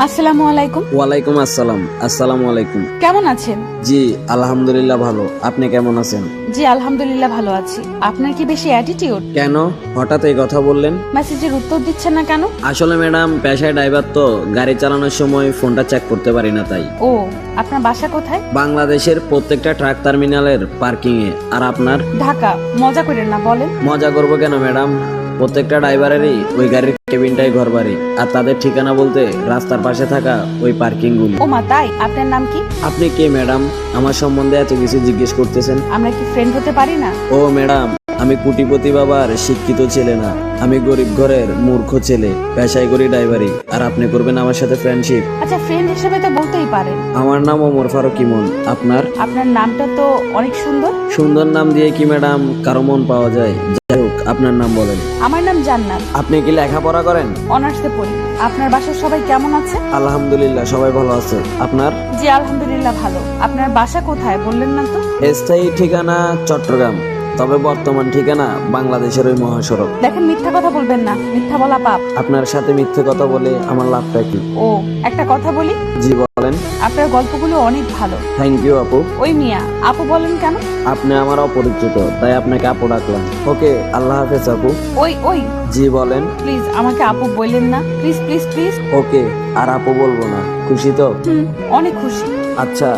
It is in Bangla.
আসসালামু আলাইকুম। ওয়ালাইকুম আসসালাম। আসসালামু আলাইকুম। কেমন আছেন? জি আলহামদুলিল্লাহ ভালো। আপনি কেমন আছেন? জি আলহামদুলিল্লাহ ভালো আছি। আপনার কি বেশি অ্যাটিটিউড? কেন হঠাৎ এই কথা বললেন? মেসেজের উত্তর দিচ্ছেন না কেন? আসলে ম্যাডাম পেশায় ড্রাইভার তো গাড়ি চালানোর সময় ফোনটা চেক করতে পারি না তাই। ও, আপনার বাসা কোথায়? বাংলাদেশের প্রত্যেকটা ট্রাক টার্মিনালের পার্কিং এ। আর আপনার? ঢাকা। মজা করেন না, বলেন। মজা করবো কেন ম্যাডাম? প্রত্যেকটা ড্রাইভারেরই ওই গাড়ির কেবিনটাই ঘর বাড়ি, আর তাদের ঠিকানা বলতে রাস্তার পাশে থাকা ওই পার্কিং গুলি। ও মা, তাই? আপনার নাম কি? আপনি কে ম্যাডাম? আমার সম্বন্ধে এত কিছু জিজ্ঞেস করতেছেন? আমরা কি ফ্রেন্ড হতে পারি না? ও ম্যাডাম, আমি কোটিপতি বাবার শিক্ষিত ছেলে না, আমি গরিব ঘরের মূর্খ ছেলে, পেশায় করি ড্রাইভারি। আর আপনি করবেন আমার সাথে ফ্রেন্ডশিপ? আচ্ছা, ফ্রেন্ড হিসেবে তো বলতেই পারেন। আমার নাম ওমর ফারুক ইমন। আপনার? আপনার নামটা তো অনেক সুন্দর। সুন্দর নাম দিয়ে কি ম্যাডাম কারো মন পাওয়া যায়? যাই হোক, আপনার নাম বলেন। আমার নাম জান্নাত। আপনি কি লেখাপড়া করেন? অনার্সে পড়ি। আপনার বাসার সবাই কেমন আছে? আলহামদুলিল্লাহ সবাই ভালো আছে। আপনার? জি আলহামদুলিল্লাহ ভালো। আপনার বাসা কোথায় বললেন না তো? স্থায়ী ঠিকানা চট্টগ্রাম, তবে বর্তমান ঠিকানা বাংলাদেশের ওই মহাসড়ক। দেখেন, মিথ্যা কথা বলবেন না, মিথ্যা বলা পাপ। আপনার সাথে মিথ্যে কথা বলে আমার লাভটা কি? ও, একটা কথা বলি। জি বলেন। আপনার গল্পগুলো অনেক ভালো। থ্যাংক ইউ আপু। ওই মিয়া, আপু বলেন কেন? আপনি আমার অপরিচিত, তাই আপনাকে আপু ডাকলাম। ওকে, আল্লাহ হাফেজ আপু। ওই ওই, জি বলেন। প্লিজ আমাকে আপু বললেন না, প্লিজ প্লিজ প্লিজ। ওকে, আর আপু বলবো না। খুশি তো? অনেক খুশি। আচ্ছা।